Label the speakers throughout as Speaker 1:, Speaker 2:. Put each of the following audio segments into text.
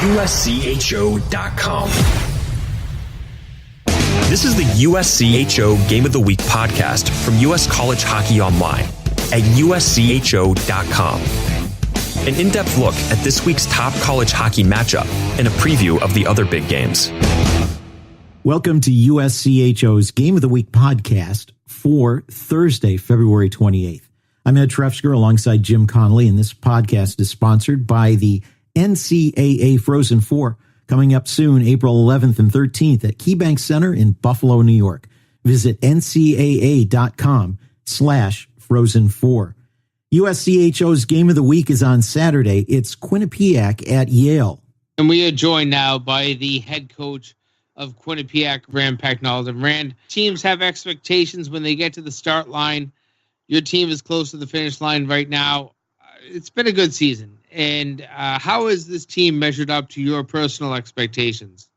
Speaker 1: USCHO.com. This is the USCHO Game of the Week podcast from U.S. College Hockey Online at USCHO.com. An in-depth look at this week's top college hockey matchup and a preview of the other big games.
Speaker 2: Welcome to USCHO's Game of the Week podcast for Thursday, February 28th. I'm Ed Trefzger alongside Jim Connelly, and this podcast is sponsored by the NCAA Frozen Four, coming up soon, April 11th and 13th at KeyBank Center in Buffalo, New York. Visit ncaa.com/Frozen4. USCHO's Game of the Week is on Saturday. It's Quinnipiac at Yale.
Speaker 3: And we are joined now by the head coach of Quinnipiac, Rand Pecknold. And Rand, teams have expectations when they get to the start line. Your team is close to the finish line right now. It's been a good season. And how has this team measured up to your personal expectations?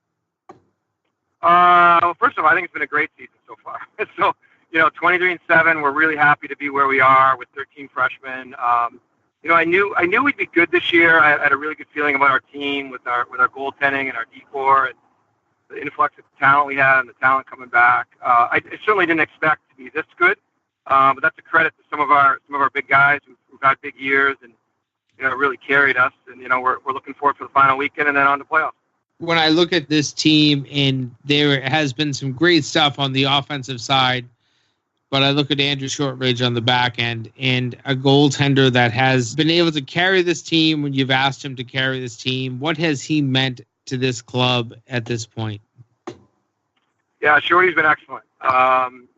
Speaker 4: Well, first of all, I think it's been a great season so far. So, 23-7, we're really happy to be where we are with 13 freshmen. I knew we'd be good this year. I had a really good feeling about our team with our goaltending and our D-core and the influx of talent we had and the talent coming back. I certainly didn't expect to be this good, but that's a credit to some of our big guys who've had big years and really carried us. And we're looking forward for the final weekend and then on to playoffs.
Speaker 3: When I look at this team, and there has been some great stuff on the offensive side, but I look at Andrew Shortridge on the back end and a goaltender that has been able to carry this team when you've asked him to carry this team. What has he meant to this club at this point?
Speaker 4: Yeah, Shorty's been excellent.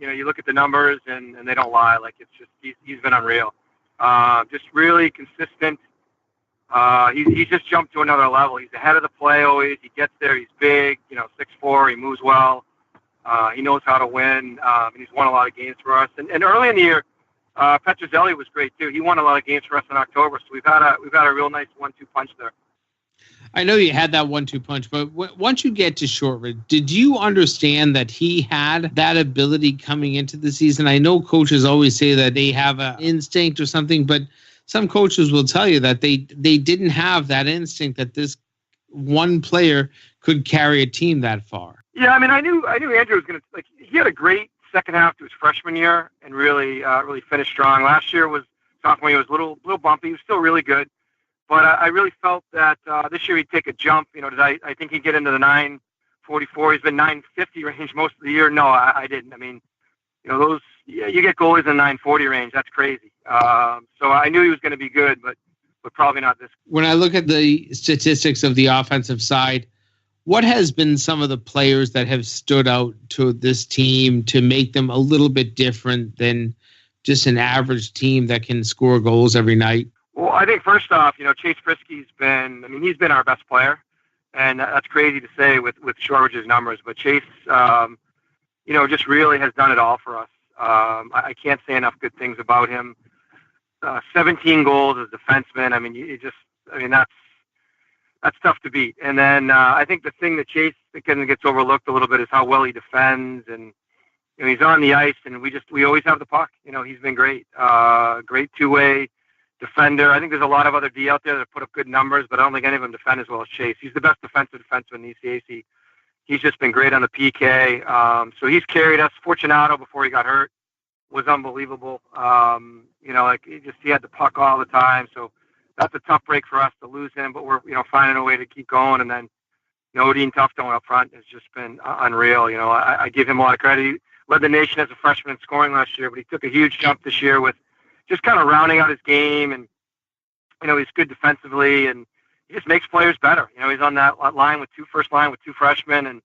Speaker 4: You look at the numbers and they don't lie. Like, it's just, he's been unreal. Just really consistent. He's just jumped to another level. He's ahead of the play always. He gets there. He's big, 6'4". He moves well. He knows how to win. And he's won a lot of games for us. And early in the year, Petrozelli was great too. He won a lot of games for us in October. So we've had a real nice 1-2 punch there.
Speaker 3: I know you had that 1-2 punch, but once you get to Shortridge, did you understand that he had that ability coming into the season? I know coaches always say that they have an instinct or something, but some coaches will tell you that they didn't have that instinct that this one player could carry a team that far.
Speaker 4: Yeah, I knew Andrew was going to, he had a great second half to his freshman year and really finished strong. Last year sophomore year was a little bumpy. He was still really good. But I really felt that this year he'd take a jump. Did I think he'd get into the 944? He's been 950 range most of the year. No, I didn't. You get goalies in the 940 range. That's crazy. So I knew he was going to be good, but probably not this.
Speaker 3: When I look at the statistics of the offensive side, what has been some of the players that have stood out to this team to make them a little bit different than just an average team that can score goals every night?
Speaker 4: Well, I think first off, Chase Frisky's he's been our best player, and that's crazy to say with Shortridge's numbers, but Chase, just really has done it all for us. I can't say enough good things about him. 17 goals as a defenseman. That's tough to beat. And then I think the thing that Chase kind of gets overlooked a little bit is how well he defends, and he's on the ice, and we always have the puck. He's been great. Great two-way defender. I think there's a lot of other D out there that put up good numbers, but I don't think any of them defend as well as Chase. He's the best defensive defenseman in the ECAC. He's just been great on the PK. So he's carried us. Fortunato, before he got hurt, was unbelievable. He had the puck all the time. So that's a tough break for us to lose him, but we're, finding a way to keep going. And then, Odin Tufton up front has just been unreal. I give him a lot of credit. He led the nation as a freshman in scoring last year, but he took a huge jump this year with just kind of rounding out his game, and he's good defensively, and he just makes players better. He's on that line with two freshmen, and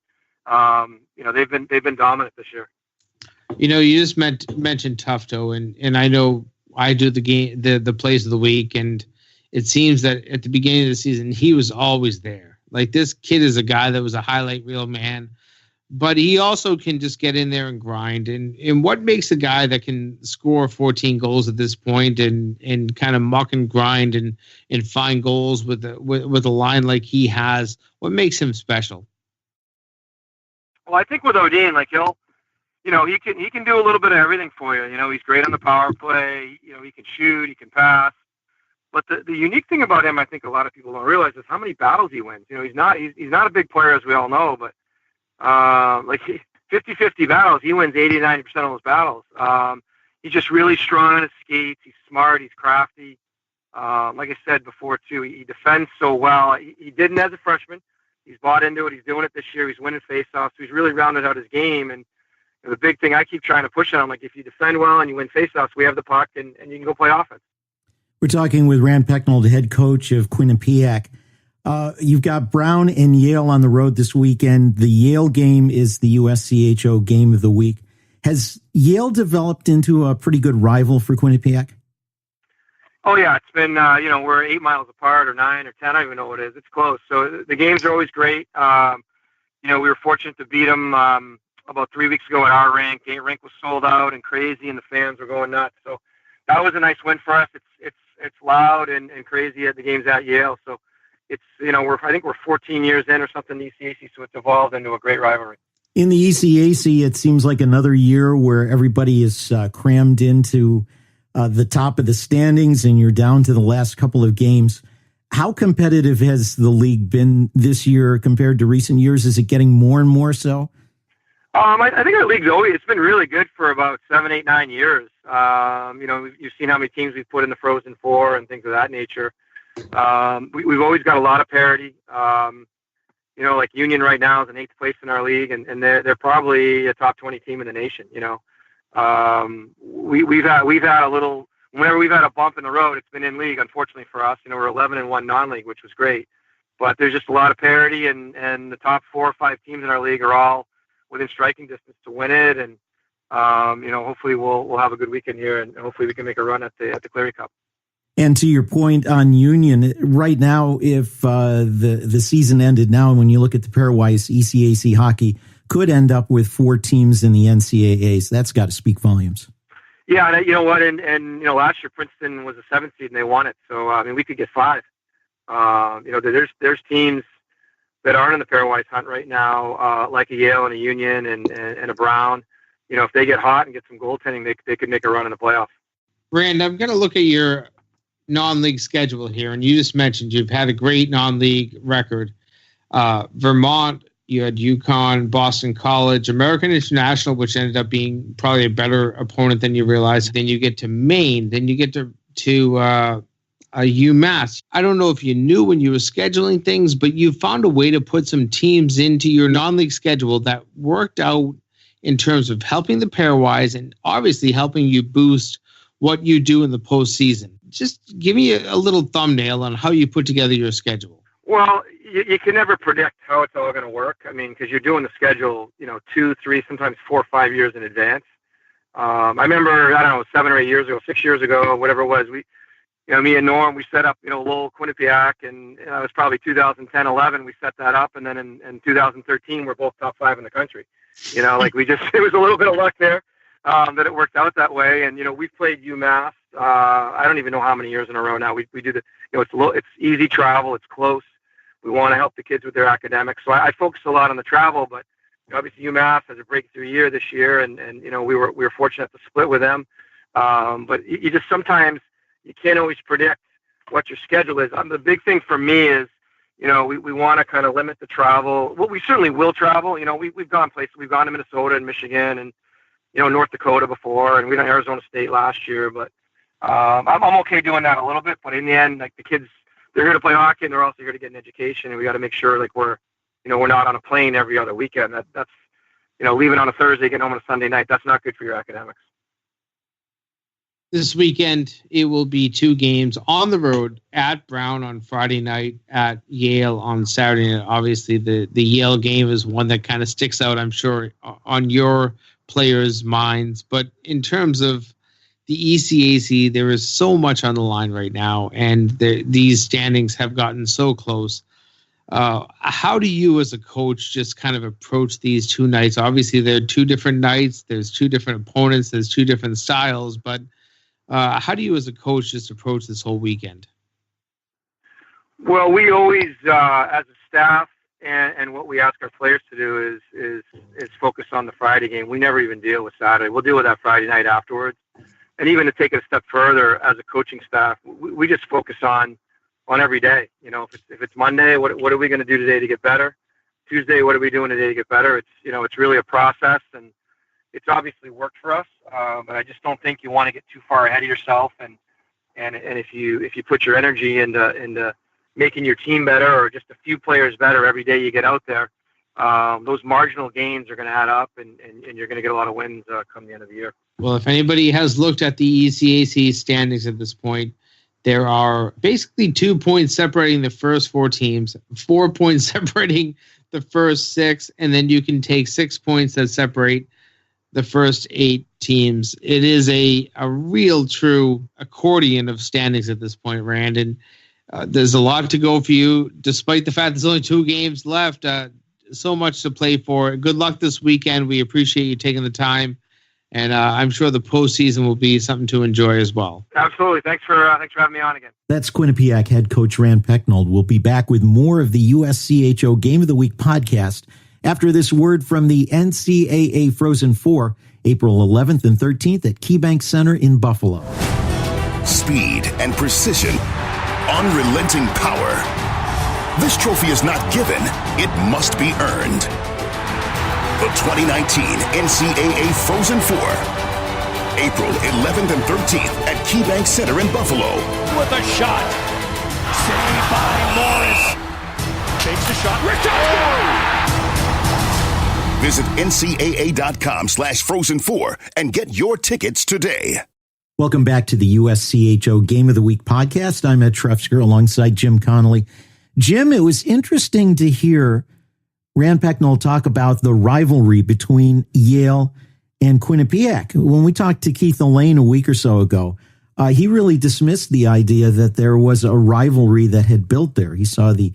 Speaker 4: they've been dominant this year.
Speaker 3: You just mentioned Tufto, and I know I do the plays of the week, and it seems that at the beginning of the season he was always there. Like, this kid is a guy that was a highlight reel man, but he also can just get in there and grind. And what makes a guy that can score 14 goals at this point and kind of muck and grind and find goals with a line like he has? What makes him special?
Speaker 4: Well, I think with Odin, he'll, he can do a little bit of everything for you. He's great on the power play. He can shoot, he can pass. But the unique thing about him, I think a lot of people don't realize, is how many battles he wins. He's not a big player, as we all know, but 50-50 battles, he wins 80-90% of those battles. He's just really strong on his skates. He's smart. He's crafty. Like I said before, too, he defends so well. He didn't as a freshman. He's bought into it. He's doing it this year. He's winning faceoffs. So he's really rounded out his game. And the big thing I keep trying to push on, like, if you defend well and you win faceoffs, we have the puck and you can go play offense.
Speaker 2: We're talking with Rand Pecknold, head coach of Quinnipiac. You've got Brown and Yale on the road this weekend. The Yale game is the USCHO game of the week. Has Yale developed into a pretty good rival for Quinnipiac?
Speaker 4: Oh, yeah. It's been, we're 8 miles apart or 9 or 10. I don't even know what it is. It's close. So the games are always great. We were fortunate to beat them about 3 weeks ago at our rink. The rink was sold out and crazy, and the fans were going nuts. So that was a nice win for us. It's loud and crazy at the games at Yale. So it's, I think we're 14 years in or something in the ECAC, so it's evolved into a great rivalry.
Speaker 2: In the ECAC, it seems like another year where everybody is crammed into the top of the standings, and you're down to the last couple of games. How competitive has the league been this year compared to recent years? Is it getting more and more so?
Speaker 4: I think our league's it's been really good for about 7, 8, 9 years. You've seen how many teams we've put in the Frozen Four and things of that nature. We've always got a lot of parity. Like Union right now is in 8th place in our league, and they're probably a top 20 team in the nation. We've had a little, whenever we've had a bump in the road, it's been in league, unfortunately for us. We're 11-1 non-league, which was great, but there's just a lot of parity, and the top 4 or 5 teams in our league are all within striking distance to win it. And hopefully we'll have a good weekend here, and hopefully we can make a run at the Cleary Cup.
Speaker 2: And to your point on Union, right now, if the season ended now, and when you look at the PairWise, ECAC Hockey could end up with 4 teams in the NCAA. So that's got to speak volumes.
Speaker 4: Yeah, and you know what? And last year Princeton was a 7th seed and they won it. So we could get 5. There's teams that aren't in the PairWise hunt right now, like a Yale and a Union and a Brown. If they get hot and get some goaltending, they could make a run in the playoffs.
Speaker 3: Rand, I'm going to look at your non-league schedule here, and you just mentioned you've had a great non-league record. Vermont, you had UConn, Boston College, American International, which ended up being probably a better opponent than you realized. Then you get to Maine. Then you get to UMass. I don't know if you knew when you were scheduling things, but you found a way to put some teams into your non-league schedule that worked out in terms of helping the PairWise and obviously helping you boost what you do in the postseason. Just give me a little thumbnail on how you put together your schedule.
Speaker 4: Well, you can never predict how it's all going to work. I mean, because you're doing the schedule, 2, 3, sometimes 4 or 5 years in advance. I remember, 7 or 8 years ago, 6 years ago, whatever it was, me and Norm, we set up, Lowell, Quinnipiac, and it was probably 2010, 11, we set that up. And then in 2013, we're both top 5 in the country. It was a little bit of luck there that it worked out that way. And, we've played UMass. I don't even know how many years in a row now. We do the, it's easy travel. It's close. We want to help the kids with their academics. So I focus a lot on the travel, but obviously UMass has a breakthrough year this year. And we were fortunate to split with them. But you just, sometimes you can't always predict what your schedule is. The big thing for me is, we want to kind of limit the travel. Well, we certainly will travel. We've gone places. We've gone to Minnesota and Michigan and, North Dakota before, and we done Arizona State last year. But I'm okay doing that a little bit. But in the end, like, the kids, they're here to play hockey, and they're also here to get an education. And we got to make sure, like, we're not on a plane every other weekend. That's leaving on a Thursday, getting home on a Sunday night. That's not good for your academics.
Speaker 3: This weekend, it will be 2 games on the road, at Brown on Friday night, at Yale on Saturday night. Obviously, the Yale game is one that kind of sticks out, I'm sure, on your players' minds. But in terms of the ECAC, there is so much on the line right now, and these standings have gotten so close. How do you as a coach just kind of approach these 2 nights? Obviously, there are 2 different nights. There's 2 different opponents. There's 2 different styles. But how do you as a coach just approach this whole weekend?
Speaker 4: Well, we always, as a staff, and what we ask our players to do is focus on the Friday game. We never even deal with Saturday. We'll deal with that Friday night afterwards. And even to take it a step further, as a coaching staff, we just focus on every day. If it's Monday, what are we going to do today to get better? Tuesday, what are we doing today to get better? It's really a process, and it's obviously worked for us. But I just don't think you want to get too far ahead of yourself. And if you put your energy into making your team better, or just a few players better every day you get out there, those marginal gains are going to add up, and you're going to get a lot of wins come the end of the year.
Speaker 3: Well, if anybody has looked at the ECAC standings at this point, there are basically 2 points separating the first 4 teams, 4 points separating the first 6, and then you can take 6 points that separate the first 8 teams. It is a real true accordion of standings at this point, Rand, and there's a lot to go for you, despite the fact there's only 2 games left. So much to play for. Good luck this weekend. We appreciate you taking the time. And I'm sure the postseason will be something to enjoy as well.
Speaker 4: Absolutely. Thanks for having me on again.
Speaker 2: That's Quinnipiac head coach Rand Pecknold. We'll be back with more of the USCHO Game of the Week podcast after this word from the NCAA Frozen Four, April 11th and 13th at KeyBank Center in Buffalo.
Speaker 5: Speed and precision, unrelenting power. This trophy is not given, it must be earned. The 2019 NCAA Frozen Four, April 11th and 13th at KeyBank Center in Buffalo.
Speaker 6: With a shot, saved by Morris. Takes the shot,
Speaker 5: Visit ncaa.com/Frozen4 and get your tickets today.
Speaker 2: Welcome back to the USCHO Game of the Week podcast. I'm Ed Trefzger alongside Jim Connelly. Jim, it was interesting to hear Rand Pecknold talk about the rivalry between Yale and Quinnipiac. When we talked to Keith Elaine a week or so ago, he really dismissed the idea that there was a rivalry that had built there. He saw the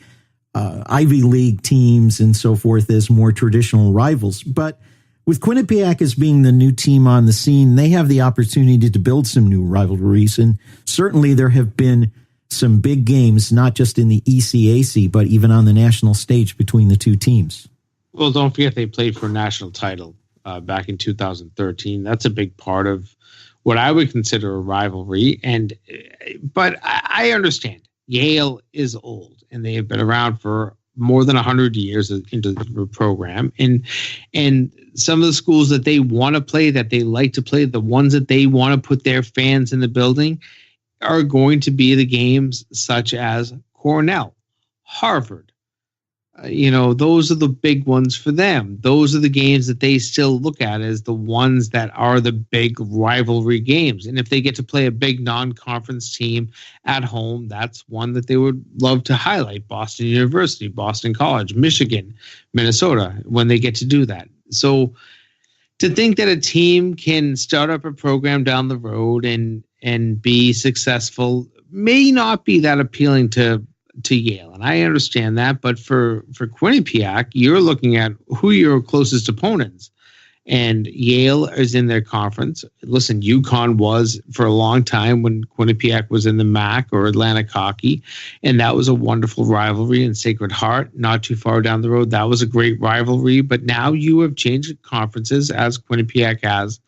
Speaker 2: Ivy League teams and so forth as more traditional rivals. But with Quinnipiac as being the new team on the scene, they have the opportunity to build some new rivalries. And certainly there have been some big games, not just in the ECAC, but even on the national stage between the two teams.
Speaker 3: Well, don't forget they played for a national title back in 2013. That's a big part of what I would consider a rivalry. But I understand Yale is old, and they have been around for more than 100 years into the program. And some of the schools that they want to play, that they like to play, the ones that they want to put their fans in the building, are going to be the games such as Cornell, Harvard. Those are the big ones for them. Those are the games that they still look at as the ones that are the big rivalry games. And if they get to play a big non-conference team at home, that's one that they would love to highlight. Boston University, Boston College, Michigan, Minnesota, when they get to do that. So to think that a team can start up a program down the road and be successful may not be that appealing to Yale. And I understand that. But for Quinnipiac, you're looking at who your closest opponents. And Yale is in their conference. Listen, UConn was for a long time when Quinnipiac was in the MAC or Atlantic Hockey. And that was a wonderful rivalry. And Sacred Heart, not too far down the road, that was a great rivalry. But now you have changed conferences, as Quinnipiac has.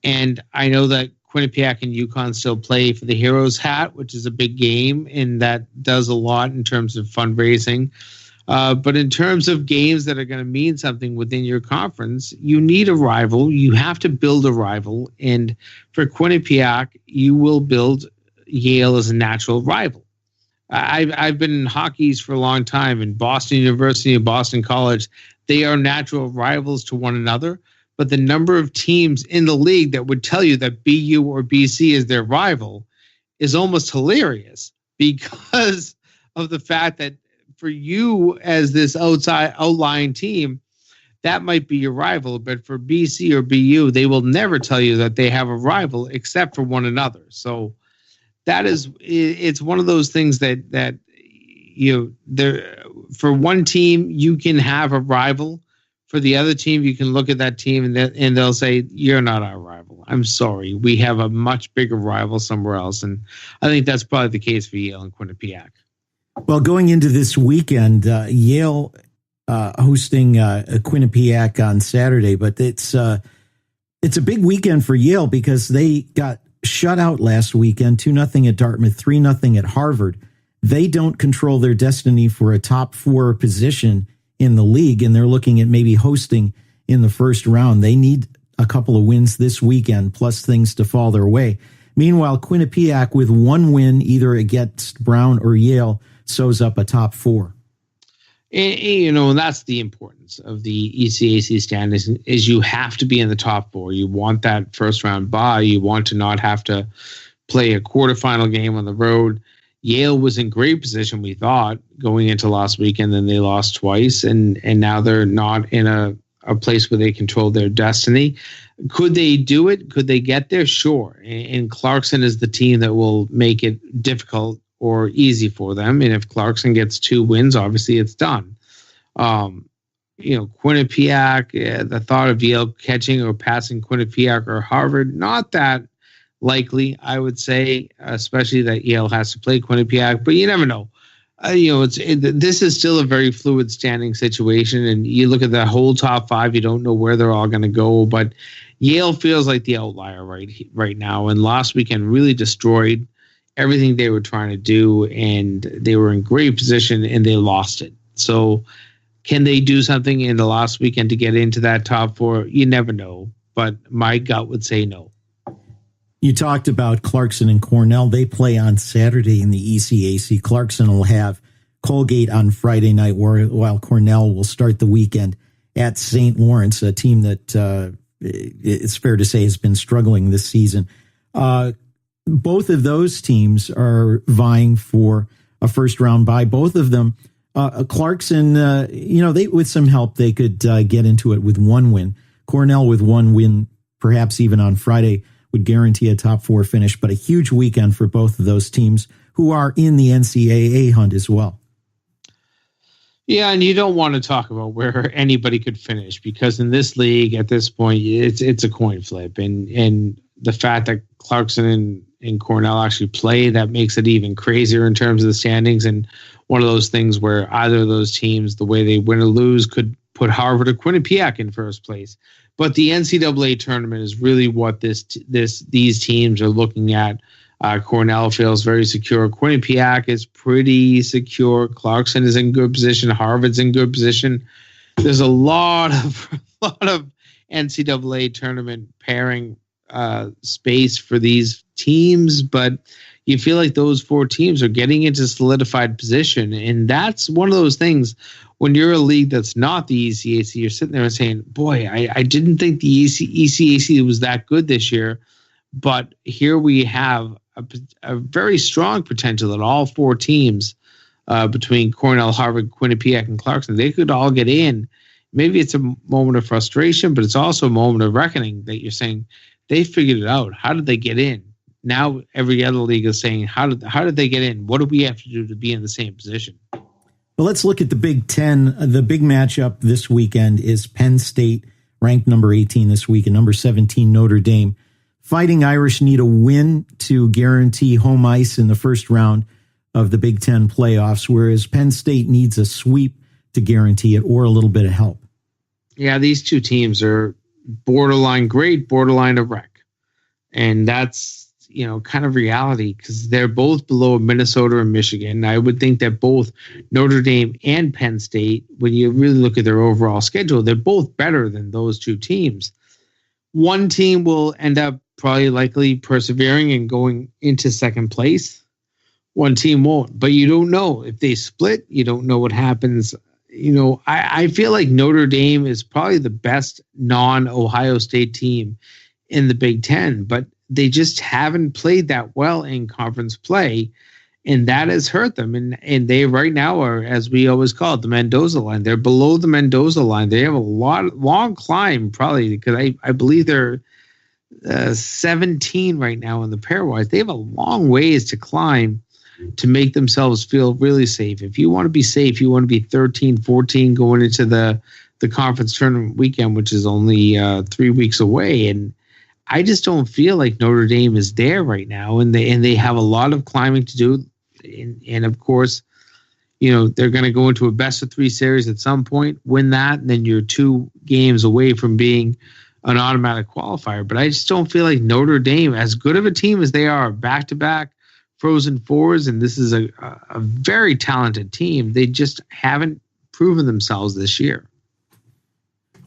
Speaker 3: And I know that Quinnipiac and UConn still play for the Heroes hat, which is a big game, and that does a lot in terms of fundraising. But in terms of games that are going to mean something within your conference, you need a rival. You have to build a rival. And for Quinnipiac, you will build Yale as a natural rival. I've been in hockeys for a long time, in Boston University and Boston College. They are natural rivals to one another. But the number of teams in the league that would tell you that BU or BC is their rival is almost hilarious, because of the fact that for you as this outlying team, that might be your rival. But for BC or BU, they will never tell you that they have a rival except for one another. So it's one of those things that there, for one team, you can have a rival. For the other team, you can look at that team and they'll say, you're not our rival. I'm sorry. We have a much bigger rival somewhere else. And I think that's probably the case for Yale and Quinnipiac.
Speaker 2: Well, going into this weekend, Yale hosting Quinnipiac on Saturday, but it's a big weekend for Yale because they got shutout last weekend, 2-0 at Dartmouth, 3-0 at Harvard. They don't control their destiny for a top 4 position in the league, and they're looking at maybe hosting in the first round. They need a couple of wins this weekend, plus things to fall their way. Meanwhile, Quinnipiac, with 1 win, either against Brown or Yale, sews up a top 4.
Speaker 3: And that's the importance of the ECAC standings, is you have to be in the top 4. You want that first round bye. You want to not have to play a quarterfinal game on the road. Yale was in great position, we thought, going into last week, and then they lost twice, and now they're not in a place where they control their destiny. Could they do it? Could they get there? Sure. And Clarkson is the team that will make it difficult or easy for them. And if Clarkson gets 2 wins, obviously it's done. Quinnipiac, the thought of Yale catching or passing Quinnipiac or Harvard, not that likely, I would say, especially that Yale has to play Quinnipiac, but you never know. This is still a very fluid standing situation, and you look at the whole top 5, you don't know where they're all going to go, but Yale feels like the outlier right now, and last weekend really destroyed everything they were trying to do, and they were in great position, and they lost it. So can they do something in the last weekend to get into that top 4? You never know, but my gut would say no.
Speaker 2: You talked about Clarkson and Cornell. They play on Saturday in the ECAC. Clarkson will have Colgate on Friday night, while Cornell will start the weekend at St. Lawrence, a team that it's fair to say has been struggling this season. Both of those teams are vying for a first-round bye. Both of them, Clarkson, they with some help, they could get into it with 1 win. Cornell with 1 win, perhaps even on Friday, would guarantee a top 4 finish, but a huge weekend for both of those teams who are in the NCAA hunt as well.
Speaker 3: Yeah, and you don't want to talk about where anybody could finish, because in this league at this point, it's a coin flip. And the fact that Clarkson and Cornell actually play, that makes it even crazier in terms of the standings. And one of those things where either of those teams, the way they win or lose, could put Harvard or Quinnipiac in first place. But the NCAA tournament is really what these teams are looking at. Cornell feels very secure. Quinnipiac is pretty secure. Clarkson is in good position. Harvard's in good position. There's a lot of NCAA tournament pairing space for these teams, but you feel like those 4 teams are getting into solidified position, and that's one of those things. When you're a league that's not the ECAC, you're sitting there and saying, boy, I didn't think the ECAC was that good this year. But here we have a very strong potential that all 4 teams between Cornell, Harvard, Quinnipiac, and Clarkson, they could all get in. Maybe it's a moment of frustration, but it's also a moment of reckoning that you're saying they figured it out. How did they get in? Now every other league is saying, how did they get in? What do we have to do to be in the same position?
Speaker 2: Well, let's look at the Big Ten. The big matchup this weekend is Penn State, ranked number 18 this week, and number 17 Notre Dame. Fighting Irish need a win to guarantee home ice in the first round of the Big Ten playoffs, whereas Penn State needs a sweep to guarantee it, or a little bit of help.
Speaker 3: Yeah, these 2 teams are borderline great, borderline a wreck. And that's, kind of reality, because they're both below Minnesota and Michigan. I would think that both Notre Dame and Penn State, when you really look at their overall schedule, they're both better than those 2 teams. One team will end up probably likely persevering and going into second place. One team won't, but you don't know if they split. You don't know what happens. I feel like Notre Dame is probably the best non-Ohio State team in the Big Ten, but they just haven't played that well in conference play, and that has hurt them. And they right now are, as we always call it, the Mendoza line. They're below the Mendoza line. They have a long climb, probably, because I believe they're 17 right now in the PairWise. They have a long ways to climb to make themselves feel really safe. If you want to be safe, you want to be 13, 14 going into the conference tournament weekend, which is only 3 weeks away. And I just don't feel like Notre Dame is there right now, and they have a lot of climbing to do. And of course, they're going to go into a best of 3 series at some point, win that, and then you're 2 games away from being an automatic qualifier. But I just don't feel like Notre Dame, as good of a team as they are, back-to-back Frozen Fours, and this is a very talented team, they just haven't proven themselves this year.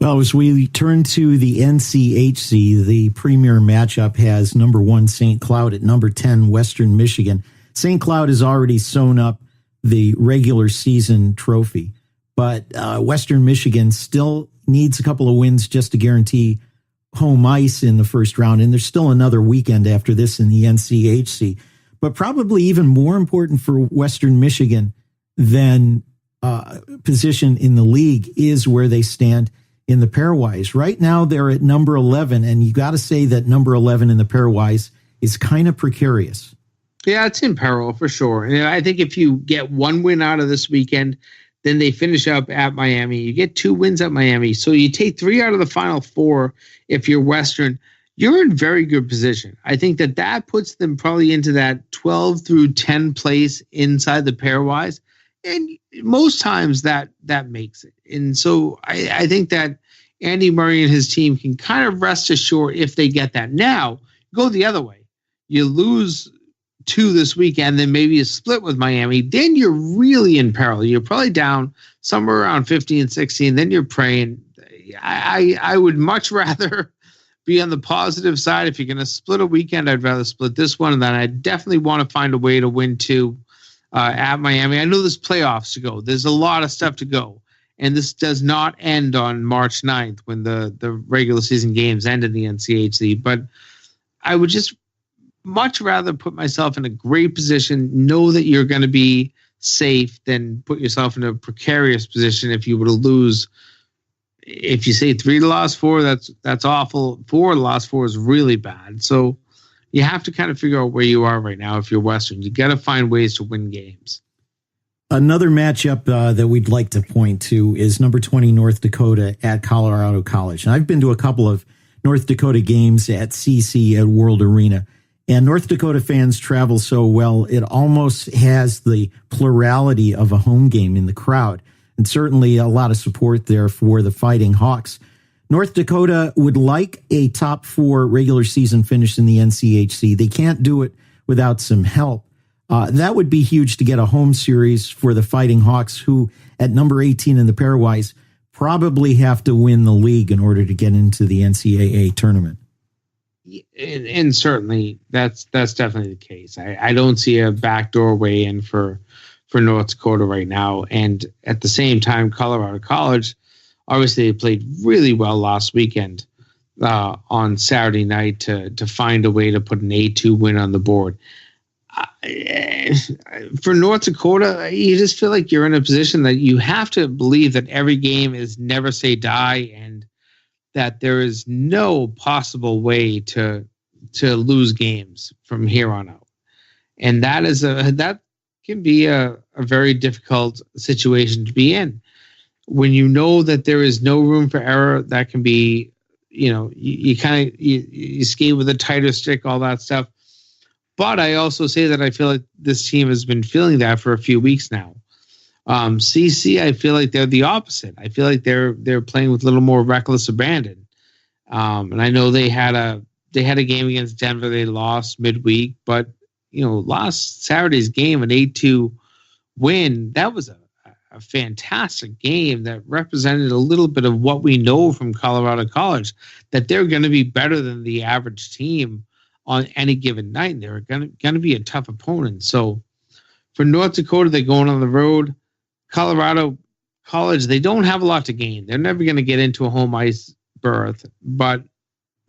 Speaker 2: Well, as we turn to the NCHC, the premier matchup has number 1 St. Cloud at number 10 Western Michigan. St. Cloud has already sewn up the regular season trophy, but Western Michigan still needs a couple of wins just to guarantee home ice in the first round, and there's still another weekend after this in the NCHC. But probably even more important for Western Michigan than position in the league is where they stand in the PairWise. Right now, they're at number 11, and you got to say that number 11 in the PairWise is kind of precarious.
Speaker 3: Yeah, it's in peril for sure. And I think if you get one win out of this weekend, then they finish up at Miami. You get 2 wins at Miami. So you take 3 out of the final 4 if you're Western. You're in very good position. I think that puts them probably into that 12 through 10 place inside the PairWise. And most times that makes it. And so I think that Andy Murray and his team can kind of rest assured if they get that. Now, go the other way. You lose 2 this weekend, then maybe a split with Miami. Then you're really in peril. You're probably down somewhere around 15, 16. Then you're praying. I would much rather be on the positive side. If you're going to split a weekend, I'd rather split this one. And then I definitely want to find a way to win 2 at Miami. I know there's playoffs to go. There's a lot of stuff to go. And this does not end on March 9th when the regular season games end in the NCHC. But I would just much rather put myself in a great position, know that you're going to be safe, than put yourself in a precarious position if you were to lose. If you say 3 to last 4, that's awful. 4 to last 4 is really bad. So you have to kind of figure out where you are right now if you're Western. You got to find ways to win games.
Speaker 2: Another matchup that we'd like to point to is number 20 North Dakota at Colorado College. And I've been to a couple of North Dakota games at CC at World Arena. And North Dakota fans travel so well, it almost has the plurality of a home game in the crowd. And certainly a lot of support there for the Fighting Hawks. North Dakota would like a top 4 regular season finish in the NCHC. They can't do it without some help. That would be huge to get a home series for the Fighting Hawks, who at number 18 in the PairWise probably have to win the league in order to get into the NCAA tournament.
Speaker 3: And certainly that's definitely the case. I don't see a backdoor way in for North Dakota right now. And at the same time, Colorado College, obviously they played really well last weekend on Saturday night to find a way to put an A2 win on the board. For North Dakota, you just feel like you're in a position that you have to believe that every game is never say die, and that there is no possible way to lose games from here on out. And that can be a very difficult situation to be in. When you know that there is no room for error, that can be, you skate with a tighter stick, all that stuff. But I also say that I feel like this team has been feeling that for a few weeks now. CC, I feel like they're the opposite. I feel like they're playing with a little more reckless abandon. And I know they had a game against Denver. They lost midweek, but last Saturday's game, an 8-2 win, that was a fantastic game that represented a little bit of what we know from Colorado College, that they're going to be better than the average team on any given night. And they're going to be a tough opponent. So for North Dakota, they're going on the road. Colorado College, they don't have a lot to gain. They're never going to get into a home ice berth, but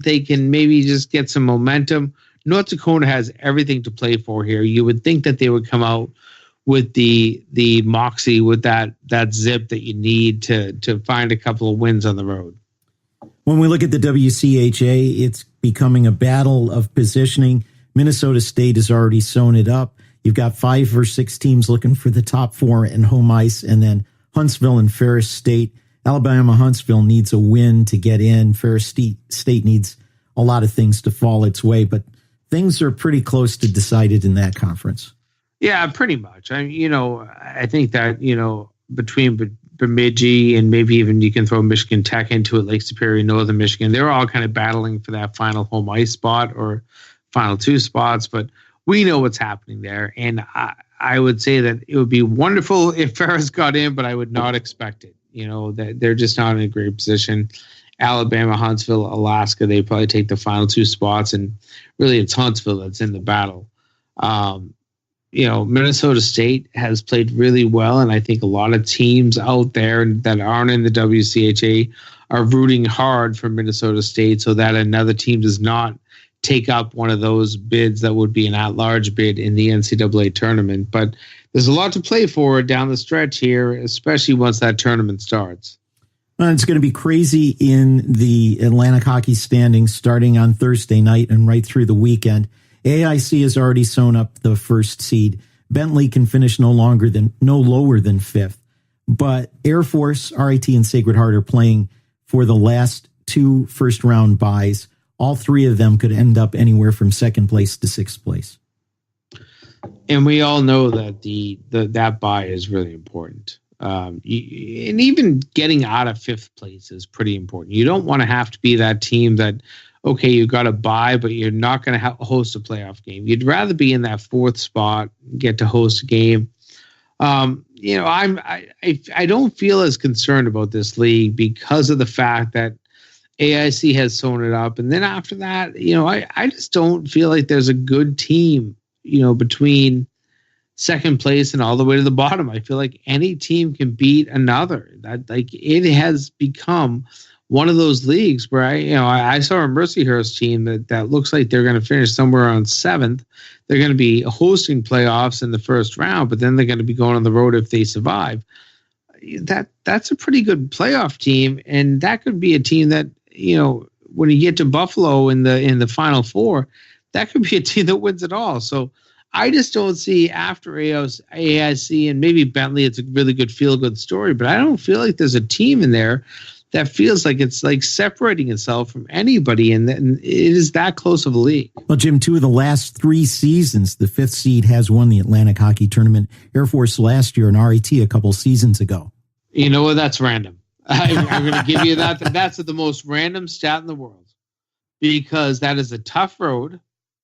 Speaker 3: they can maybe just get some momentum. North Dakota has everything to play for here. You would think that they would come out with the moxie, with that zip that you need to find a couple of wins on the road.
Speaker 2: When we look at the WCHA, it's becoming a battle of positioning. Minnesota State has already sewn it up. You've got 5 or 6 teams looking for the top 4 in home ice, and then Huntsville and Ferris State. Alabama-Huntsville needs a win to get in. Ferris State needs a lot of things to fall its way, but things are pretty close to decided in that conference.
Speaker 3: Yeah, pretty much. I think that, between Bemidji, and maybe even you can throw Michigan Tech into it, Lake Superior, Northern Michigan. They're all kind of battling for that final home ice spot or final two spots, but we know what's happening there. And I would say that it would be wonderful if Ferris got in, but I would not expect it. That they're just not in a great position. Alabama, Huntsville, Alaska, they probably take the final two spots, and really it's Huntsville that's in the battle. Minnesota State has played really well, and I think a lot of teams out there that aren't in the WCHA are rooting hard for Minnesota State so that another team does not take up one of those bids that would be an at-large bid in the NCAA tournament. But there's a lot to play for down the stretch here, especially once that tournament starts.
Speaker 2: It's going to be crazy in the Atlantic hockey standings starting on Thursday night and right through the weekend. AIC has already sewn up the first seed. Bentley can finish no lower than fifth. But Air Force, RIT, and Sacred Heart are playing for the last two first-round byes. All three of them could end up anywhere from second place to sixth place.
Speaker 3: And we all know that that bye is really important. And even getting out of fifth place is pretty important. You don't want to have to be that team that, okay, you got a bye, but you're not going to host a playoff game. You'd rather be in that fourth spot, get to host a game. I don't feel as concerned about this league because of the fact that AIC has sewn it up. And then after that, I just don't feel like there's a good team, between second place and all the way to the bottom. I feel like any team can beat another. It has become one of those leagues where I saw a Mercyhurst team that looks like they're going to finish somewhere around seventh. They're going to be hosting playoffs in the first round, but then they're going to be going on the road if they survive. That's a pretty good playoff team, and that could be a team that, when you get to Buffalo in the Final Four, that could be a team that wins it all. So I just don't see after AIC and maybe Bentley, it's a really good feel-good story, but I don't feel like there's a team in there that feels like it's like separating itself from anybody, and it is that close of a league.
Speaker 2: Well, Jim, 2 of the last 3 seasons, the 5th seed has won the Atlantic Hockey Tournament. Air Force last year and RIT a couple seasons ago.
Speaker 3: You know what? That's random. I'm going to give you that. That's the most random stat in the world because that is a tough road.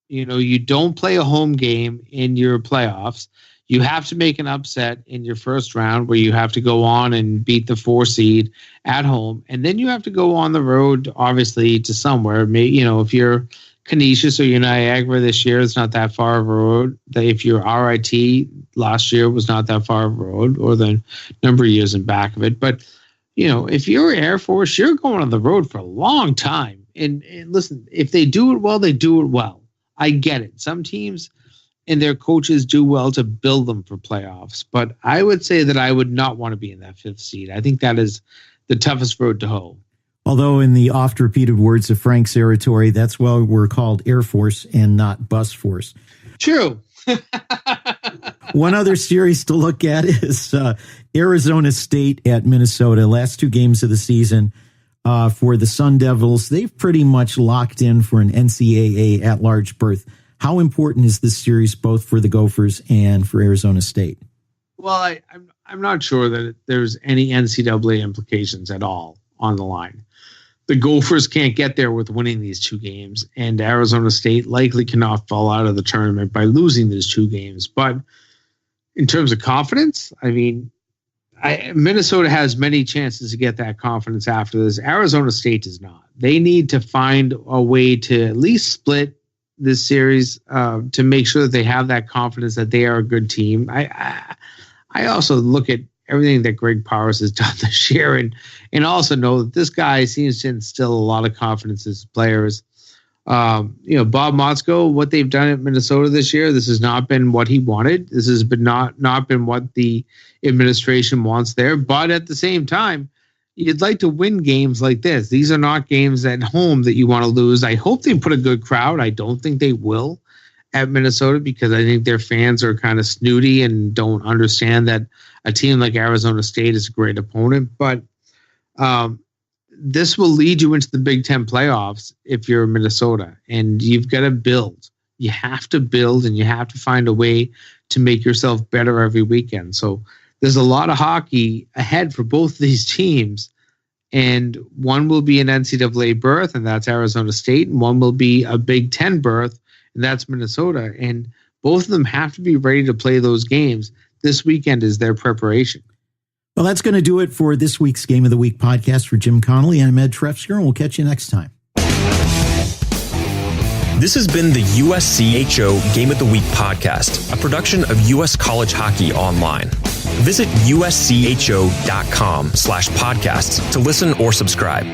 Speaker 3: You don't play a home game in your playoffs. You have to make an upset in your first round where you have to go on and beat the 4 seed at home. And then you have to go on the road, obviously, to somewhere. If you're Canisius or you're Niagara this year, it's not that far of a road. If you're RIT last year, was not that far of a road, or the number of years in back of it. But, if you're Air Force, you're going on the road for a long time. And listen, if they do it well, they do it well. I get it. Some teams and their coaches do well to build them for playoffs. But I would say that I would not want to be in that 5th seed. I think that is the toughest road to hoe.
Speaker 2: Although in the oft-repeated words of Frank Serratori, that's why we're called Air Force and not Bus Force.
Speaker 3: True.
Speaker 2: One other series to look at is Arizona State at Minnesota. Last 2 games of the season for the Sun Devils. They've pretty much locked in for an NCAA at-large berth. How important is this series both for the Gophers and for Arizona State?
Speaker 3: Well, I'm not sure that there's any NCAA implications at all on the line. The Gophers can't get there with winning these 2 games, and Arizona State likely cannot fall out of the tournament by losing these 2 games. But in terms of confidence, Minnesota has many chances to get that confidence after this. Arizona State does not. They need to find a way to at least split this series to make sure that they have that confidence that they are a good team. I also look at everything that Greg Powers has done this year and also know that this guy seems to instill a lot of confidence in his players. Bob Motzko, what they've done at Minnesota this year, this has not been what he wanted. This has been not been what the administration wants there. But at the same time, you'd like to win games like this. These are not games at home that you want to lose. I hope they put a good crowd. I don't think they will at Minnesota because I think their fans are kind of snooty and don't understand that a team like Arizona State is a great opponent. But this will lead you into the Big Ten playoffs if you're Minnesota, and you've got to build. You have to build, and you have to find a way to make yourself better every weekend. So there's a lot of hockey ahead for both of these teams. And one will be an NCAA berth, and that's Arizona State. And one will be a Big Ten berth, and that's Minnesota. And both of them have to be ready to play those games. This weekend is their preparation.
Speaker 2: Well, that's going to do it for this week's Game of the Week podcast. For Jim Connelly, I'm Ed Trefzger, and we'll catch you next time.
Speaker 1: This has been the USCHO Game of the Week podcast, a production of US College Hockey Online. Visit uscho.com/podcasts to listen or subscribe.